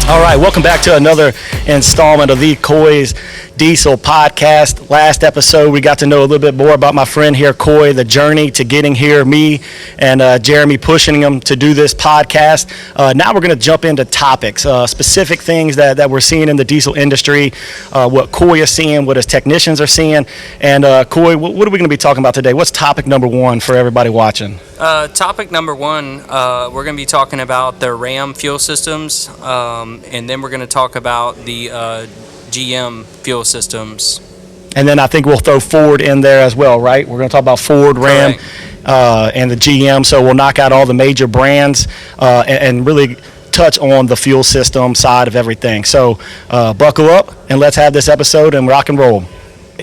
All right, welcome back to another installment of the Coy's Diesel Podcast. Last episode, we got to know a little bit more about my friend here, Coy, the journey to getting here, me and Jeremy pushing him to do this podcast. Now we're going to jump into topics, specific things that we're seeing in the diesel industry, what Coy is seeing, what his technicians are seeing. And Coy, what are we going to be talking about today? What's topic number one for everybody watching? Topic number one, we're going to be talking about the Ram fuel systems, and then we're going to talk about the GM fuel systems. And then I think we'll throw Ford in there as well, right? We're going to talk about Ford, Ram, and the GM. So we'll knock out all the major brands and really touch on the fuel system side of everything. So buckle up and let's have this episode and rock and roll.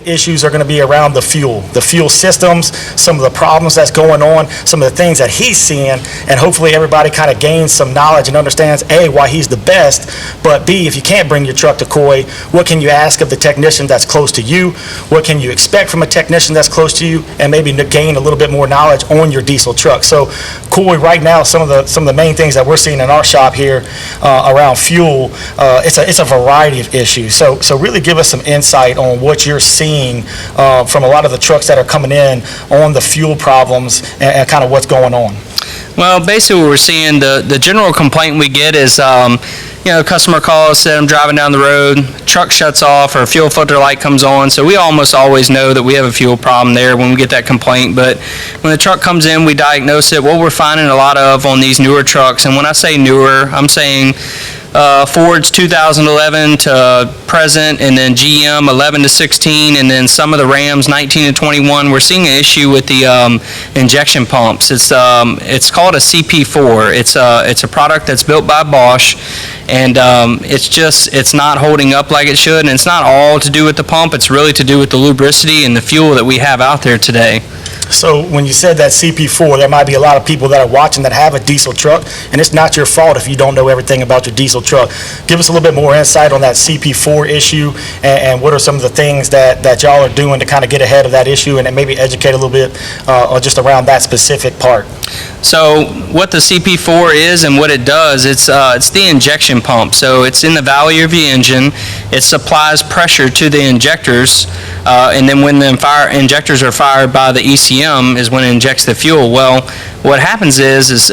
Issues are going to be around the fuel systems, some of the problems that's going on, some of the things that he's seeing, and hopefully everybody kind of gains some knowledge and understands A, why he's the best, but B, if you can't bring your truck to Coy, what can you ask of the technician that's close to you? What can you expect from a technician that's close to you? And maybe gain a little bit more knowledge on your diesel truck. So Coy, right now, some of the main things that we're seeing in our shop here around fuel, it's a variety of issues. So really give us some insight on what you're seeing from a lot of the trucks that are coming in on the fuel problems and kind of what's going on. Well, basically what we're seeing, the general complaint we get is, a customer calls, said I'm driving down the road, truck shuts off or fuel filter light comes on. So we almost always know that we have a fuel problem there when we get that complaint. But when the truck comes in, we diagnose it. What we're finding a lot of on these newer trucks, and when I say newer, I'm saying Ford's 2011 to present, and then GM 11 to 16, and then some of the Rams 19 to 21. We're seeing an issue with the injection pumps. It's called a CP4. It's a product that's built by Bosch, and it's not holding up like it should. And it's not all to do with the pump. It's really to do with the lubricity and the fuel that we have out there today. So when you said that CP4, there might be a lot of people that are watching that have a diesel truck, and it's not your fault if you don't know everything about your diesel truck. Give us a little bit more insight on that CP4 issue, and what are some of the things that y'all are doing to kind of get ahead of that issue and maybe educate a little bit just around that specific part. So what the CP4 is and what it does, it's the injection pump. So it's in the valley of the engine. It supplies pressure to the injectors, and then when the injectors are fired by the ECM is when it injects the fuel. Well, what happens is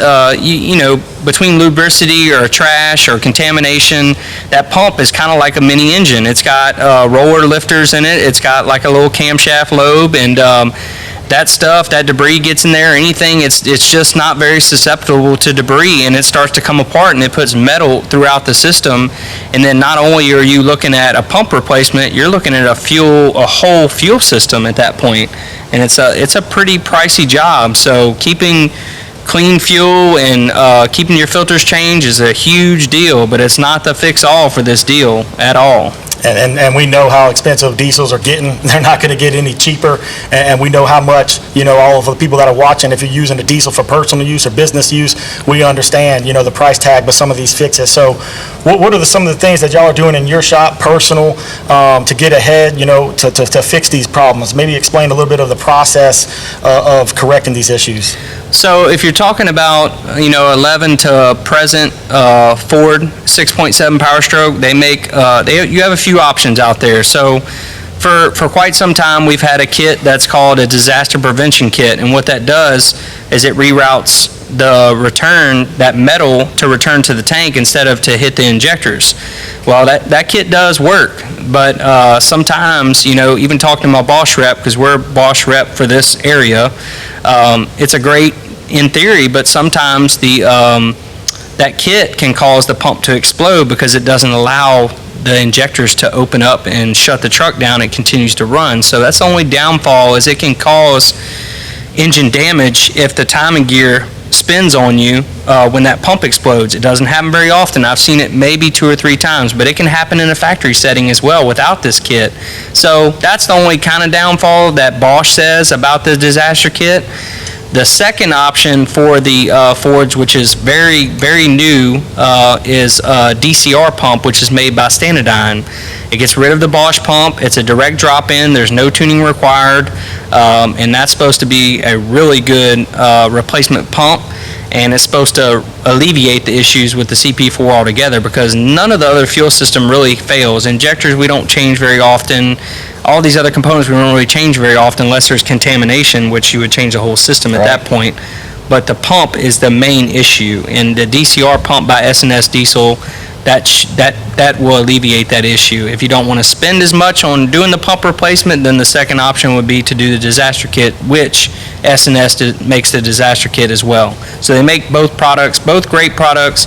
between lubricity or trash or contamination, that pump is kind of like a mini engine. It's got roller lifters in it. It's got like a little camshaft lobe, and that debris gets in there, anything, it's just not very susceptible to debris, and it starts to come apart, and it puts metal throughout the system. And then not only are you looking at a pump replacement, you're looking at a whole fuel system at that point. And it's a pretty pricey job. So keeping clean fuel and keeping your filters changed is a huge deal, but it's not the fix-all for this deal at all. And we know how expensive diesels are getting. They're not going to get any cheaper. And we know how much, all of the people that are watching, if you're using a diesel for personal use or business use, we understand, the price tag with some of these fixes. So what are some of the things that y'all are doing in your shop, personal, to get ahead, to fix these problems? Maybe explain a little bit of the process of correcting these issues. So if you're talking about, 11 to present Ford 6.7 Power Stroke, they make, you have a few options out there. So for quite some time, we've had a kit that's called a disaster prevention kit. And what that does is it reroutes that metal to return to the tank instead of to hit the injectors. Well, that kit does work, but sometimes, even talking to my Bosch rep, because we're Bosch rep for this area, it's a great in theory, but sometimes that kit can cause the pump to explode because it doesn't allow the injectors to open up and shut the truck down. It continues to run. So that's the only downfall, is it can cause engine damage if the timing gear spins on you when that pump explodes. It doesn't happen very often. I've seen it maybe 2 or 3 times, but it can happen in a factory setting as well without this kit. So that's the only kind of downfall that Bosch says about the disaster kit. The second option for the Fords, which is very, very new, is a DCR pump, which is made by Standardine. It gets rid of the Bosch pump. It's a direct drop-in. There's no tuning required, and that's supposed to be a really good replacement pump. and it's supposed to alleviate the issues with the CP4 altogether, because none of the other fuel system really fails. Injectors we don't change very often. All these other components we don't really change very often unless there's contamination, which you would change the whole system at that point. But the pump is the main issue, and the DCR pump by S&S Diesel, that will alleviate that issue. If you don't want to spend as much on doing the pump replacement, then the second option would be to do the disaster kit, which S&S makes the disaster kit as well. So they make both products, both great products.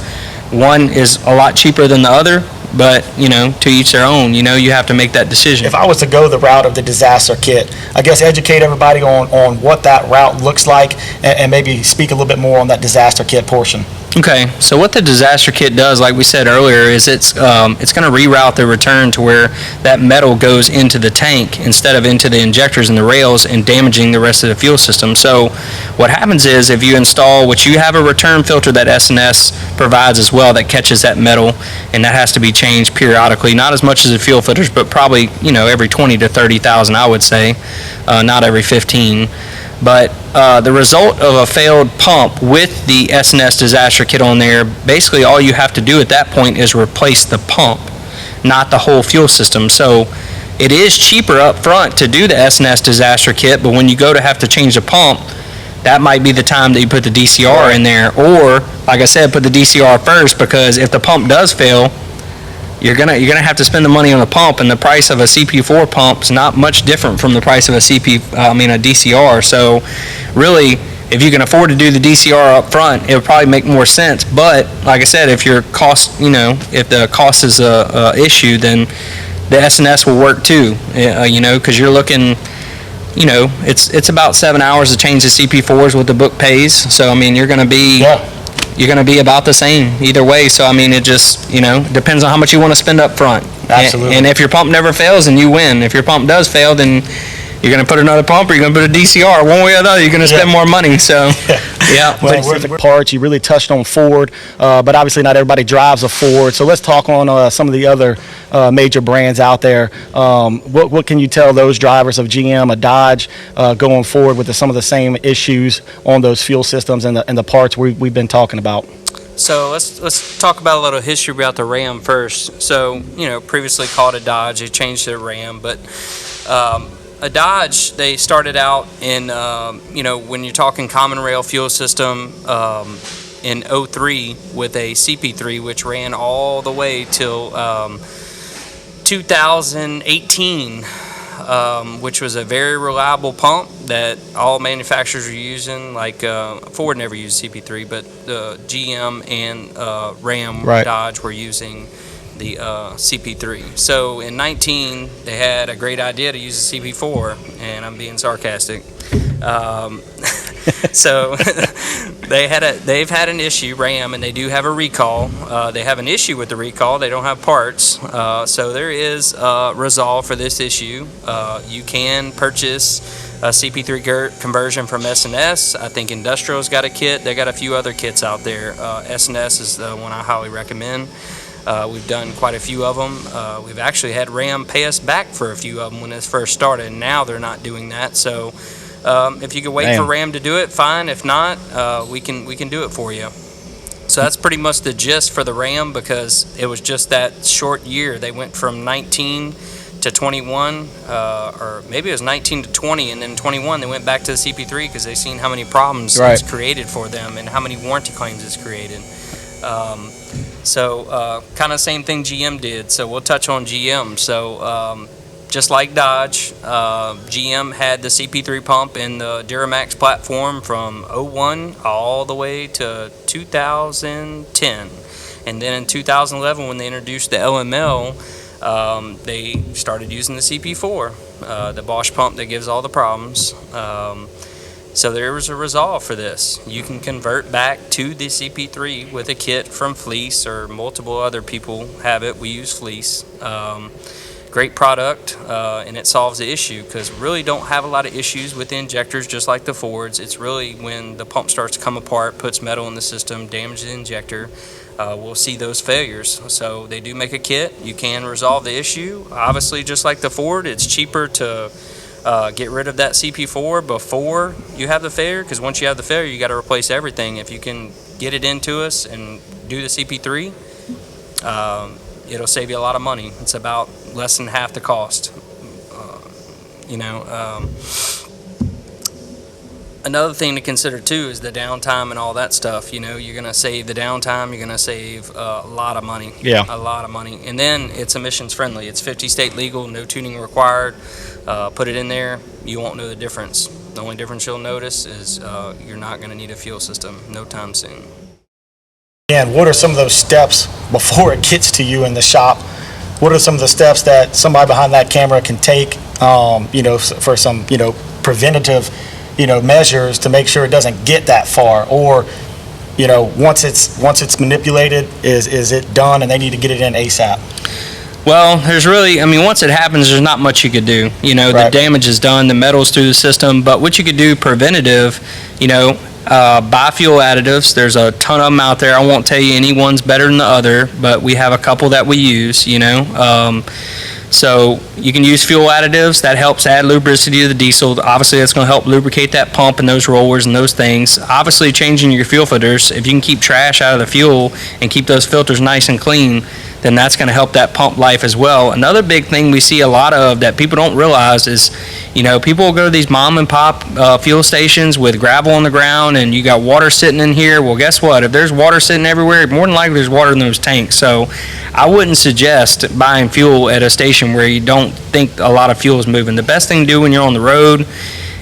One is a lot cheaper than the other, but, to each their own. You have to make that decision. If I was to go the route of the disaster kit, I guess educate everybody on what that route looks like, and maybe speak a little bit more on that disaster kit portion. Okay, so what the disaster kit does, like we said earlier, is it's going to reroute the return to where that metal goes into the tank instead of into the injectors and the rails and damaging the rest of the fuel system. So what happens is, if you install, which you have a return filter that S&S provides as well that catches that metal, and that has to be changed periodically, not as much as the fuel filters, but probably every 20 to 30,000, I would say, not every 15. But the result of a failed pump with the S&S disaster kit on there, basically all you have to do at that point is replace the pump, not the whole fuel system. So it is cheaper up front to do the S&S disaster kit, but when you go to have to change the pump, that might be the time that you put the DCR in there. Or, like I said, put the DCR first, because if the pump does fail, you're gonna have to spend the money on the pump, and the price of a CP4 pump is not much different from the price of a DCR. So, really, if you can afford to do the DCR up front, it would probably make more sense. But like I said, if your cost, if the cost is a issue, then the S&S will work too. Because you're looking, it's about 7 hours to change the CP4s what the book pays. So you're gonna be. You're going to be about the same either way. So, it just, depends on how much you want to spend up front. Absolutely. And if your pump never fails, then you win. If your pump does fail, then you're going to put another pump, or you're going to put a DCR. One way or another, you're going to spend more money. So, yeah. Well, with the parts, you really touched on Ford, but obviously not everybody drives a Ford. So let's talk on some of the other major brands out there. What can you tell those drivers of GM, a Dodge, going forward with some of the same issues on those fuel systems and the parts we've been talking about? So let's talk about a little history about the Ram first. So, previously called a Dodge, they changed to a Ram, but a Dodge, they started out in, when you're talking common rail fuel system, in 03 with a CP3, which ran all the way till 2018, which was a very reliable pump that all manufacturers are using. Like Ford never used CP3, but GM and Ram, Dodge were using the CP3. So in 19, they had a great idea to use the CP4, and I'm being sarcastic. So they've had an issue, Ram, and they do have a recall. They have an issue with the recall. They don't have parts. So there is a resolve for this issue. You can purchase a CP3 conversion from S&S. I think Industrial's got a kit. They got a few other kits out there. S&S is the one I highly recommend. We've done quite a few of them. We've actually had Ram pay us back for a few of them when it first started, and now they're not doing that. So if you can wait for Ram to do it, fine. If not, we can do it for you. So that's pretty much the gist for the Ram, because it was just that short year. They went from 19 to 21, or maybe it was 19 to 20, and then 21 they went back to the CP3 because they seen how many problems it's created for them and how many warranty claims it's created. So kind of same thing GM did. So we'll touch on GM. So just like Dodge, GM had the CP3 pump in the Duramax platform from 01 all the way to 2010. And then in 2011, when they introduced the LML, they started using the CP4, the Bosch pump that gives all the problems. So there was a resolve for this. You can convert back to the CP3 with a kit from Fleece, or multiple other people have it. We use Fleece. Great product, and it solves the issue, because we really don't have a lot of issues with the injectors, just like the Fords. It's really when the pump starts to come apart, puts metal in the system, damages the injector, we'll see those failures. So they do make a kit. You can resolve the issue. Obviously, just like the Ford, it's cheaper to get rid of that CP4 before you have the failure, because once you have the failure, you got to replace everything. If you can get it into us and do the CP3, it'll save you a lot of money. It's about less than half the cost. Another thing to consider too is the downtime and all that stuff. You're going to save the downtime. You're going to save a lot of money. Yeah. A lot of money. And then it's emissions friendly. It's 50 state legal, no tuning required. Put it in there, you won't know the difference. The only difference you'll notice is you're not going to need a fuel system no time soon. And what are some of those steps before it gets to you in the shop? What are some of the steps that somebody behind that camera can take, for some, preventative, measures to make sure it doesn't get that far? Or, once it's manipulated, is it done and they need to get it in ASAP? Well, once it happens, there's not much you could do. The Right. damage is done, the metal's through the system. But what you could do preventative, biofuel additives, there's a ton of them out there. I won't tell you any one's better than the other, but we have a couple that we use, So you can use fuel additives. That helps add lubricity to the diesel. Obviously, that's going to help lubricate that pump and those rollers and those things. Obviously, changing your fuel filters, if you can keep trash out of the fuel and keep those filters nice and clean, then that's going to help that pump life as well. Another big thing we see a lot of that people don't realize is, people will go to these mom and pop fuel stations with gravel on the ground and you got water sitting in here. Well, guess what? If there's water sitting everywhere, more than likely there's water in those tanks. So I wouldn't suggest buying fuel at a station where you don't think a lot of fuel is moving. The best thing to do when you're on the road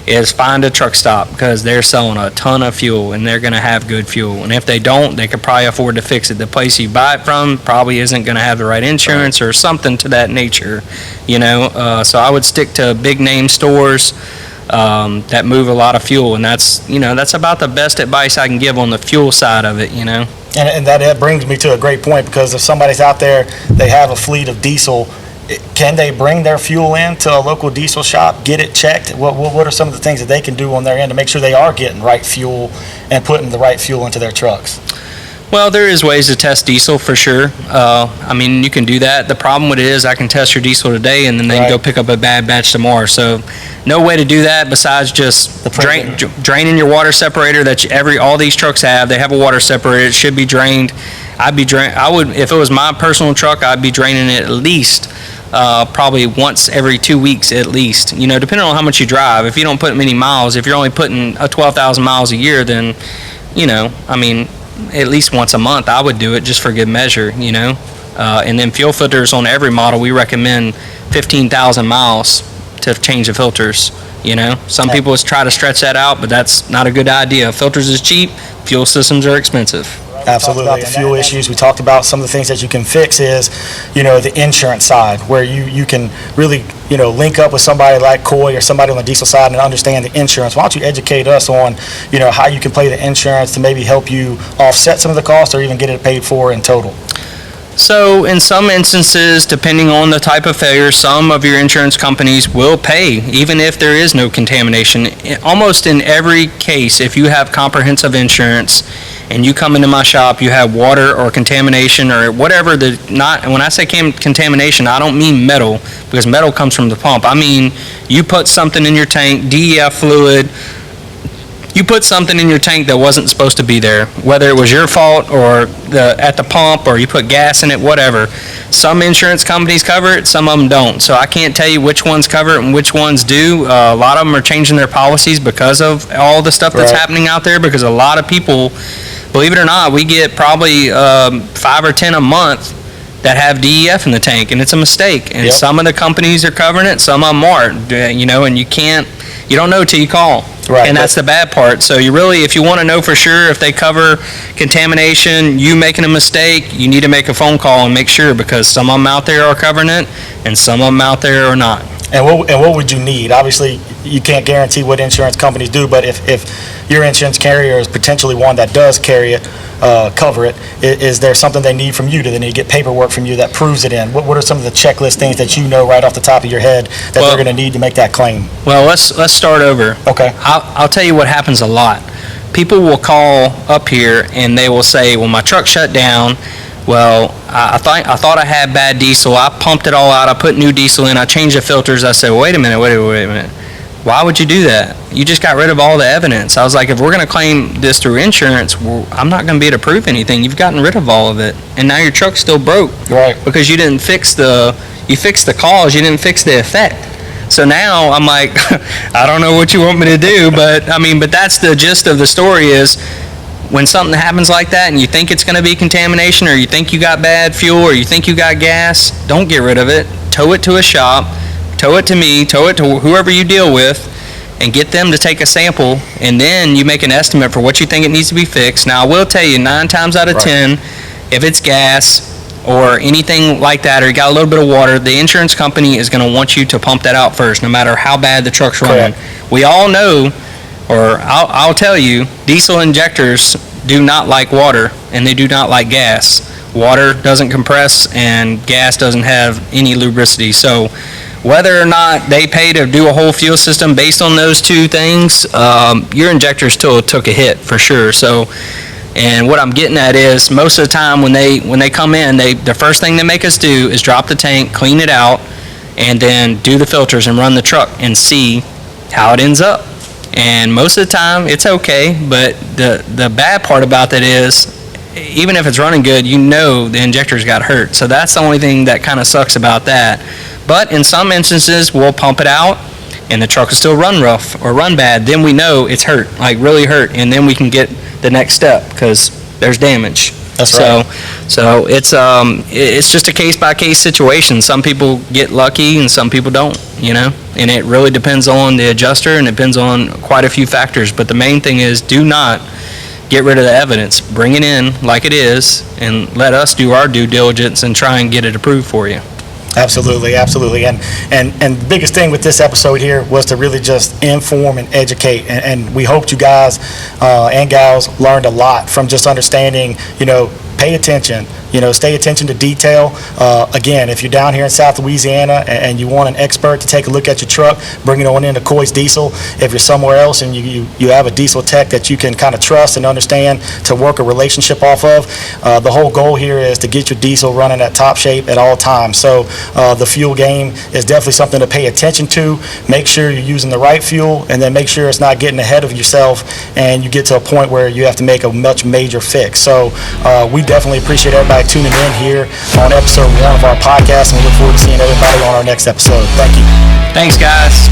is find a truck stop, because they're selling a ton of fuel and they're going to have good fuel. And if they don't, they could probably afford to fix it. The place you buy it from probably isn't going to have the right insurance or something to that nature, So I would stick to big name stores that move a lot of fuel, and that's about the best advice I can give on the fuel side of it, And that brings me to a great point, because if somebody's out there, they have a fleet of diesel, can they bring their fuel in to a local diesel shop, get it checked? What are some of the things that they can do on their end to make sure they are getting right fuel and putting the right fuel into their trucks? Well, there is ways to test diesel for sure. You can do that. The problem with it is I can test your diesel today and then they can go pick up a bad batch tomorrow. So no way to do that besides just draining your water separator that all these trucks have. They have a water separator. It should be drained. If it was my personal truck, I'd be draining it at least probably once every 2 weeks at least. Depending on how much you drive. If you don't put many miles, if you're only putting 12,000 miles a year, then, at least once a month I would do it just for good measure, and then fuel filters on every model, we recommend 15,000 miles to change the filters. Some people try to stretch that out, but that's not a good idea. Filters is cheap, fuel systems are expensive. Absolutely. About the fuel issues, we talked about some of the things that you can fix is, the insurance side, where you can really, link up with somebody like Coy or somebody on the diesel side and understand the insurance. Why don't you educate us on, how you can play the insurance to maybe help you offset some of the costs or even get it paid for in total? So in some instances, depending on the type of failure, some of your insurance companies will pay, even if there is no contamination. Almost in every case, if you have comprehensive insurance and you come into my shop, you have water or contamination or whatever, when I say contamination, I don't mean metal, because metal comes from the pump. I mean, you put something in your tank, DEF fluid, you put something in your tank that wasn't supposed to be there, whether it was your fault or at the pump, or you put gas in it, whatever. Some insurance companies cover it, some of them don't. So I can't tell you which ones cover it and which ones do. A lot of them are changing their policies because of all the stuff that's happening out there, because a lot of people, believe it or not, we get probably 5 or 10 a month that have DEF in the tank, and it's a mistake. And some of the companies are covering it, some of them aren't, and you don't know till you call. Right. And that's the bad part. So if you want to know for sure if they cover contamination, you making a mistake, you need to make a phone call and make sure, because some of them out there are covering it and some of them out there are not. And what would you need? Obviously, you can't guarantee what insurance companies do, but if your insurance carrier is potentially one that does cover it, is there something they need from you? Do they need to get paperwork from you that proves it in? What are some of the checklist things that you know right off the top of your head that they're going to need to make that claim? Well, let's start over. Okay. I'll tell you what happens a lot. People will call up here and they will say, well, my truck shut down. Well, I thought I had bad diesel. I pumped it all out. I put new diesel in. I changed the filters. I said, wait a minute. Why would you do that? You just got rid of all the evidence. I was like, if we're going to claim this through insurance, well, I'm not going to be able to prove anything. You've gotten rid of all of it, and now your truck's still broke. Right. Because you fixed the cause, you didn't fix the effect. So now I'm like, I don't know what you want me to do, but that's the gist of the story is, when something happens like that and you think it's going to be contamination, or you think you got bad fuel, or you think you got gas, don't get rid of it. Tow it to a shop, tow it to me, tow it to whoever you deal with, and get them to take a sample, and then you make an estimate for what you think it needs to be fixed. Now, I will tell you, 9 times out of 10, if it's gas or anything like that, or you got a little bit of water, the insurance company is going to want you to pump that out first, no matter how bad the truck's running. We all know, or I'll tell you, diesel injectors do not like water, and they do not like gas. Water doesn't compress, and gas doesn't have any lubricity. So whether or not they pay to do a whole fuel system based on those two things, your injector still took a hit for sure. So, and what I'm getting at is, most of the time when they come in, the first thing they make us do is drop the tank, clean it out, and then do the filters and run the truck and see how it ends up. And most of the time it's okay, but the bad part about that is, even if it's running good, the injectors got hurt. So that's the only thing that kind of sucks about that. But in some instances, we'll pump it out, and the truck will still run rough or run bad. Then we know it's hurt, like really hurt, and then we can get the next step because there's damage. That's right. So it's just a case-by-case situation. Some people get lucky and some people don't, and it really depends on the adjuster, and it depends on quite a few factors. But the main thing is, do not get rid of the evidence. Bring it in like it is, and let us do our due diligence and try and get it approved for you. Absolutely. And the biggest thing with this episode here was to really just inform and educate, and we hoped you guys and gals learned a lot from just understanding, pay attention, stay attention to detail. Again, if you're down here in South Louisiana and you want an expert to take a look at your truck, bring it on into Coy's Diesel. If you're somewhere else and you have a diesel tech that you can kind of trust and understand to work a relationship off of, the whole goal here is to get your diesel running at top shape at all times. So the fuel game is definitely something to pay attention to. Make sure you're using the right fuel, and then make sure it's not getting ahead of yourself and you get to a point where you have to make a much major fix. So we definitely appreciate everybody tuning in here on episode 1 of our podcast, and we look forward to seeing everybody on our next episode. Thank you. Thanks, guys.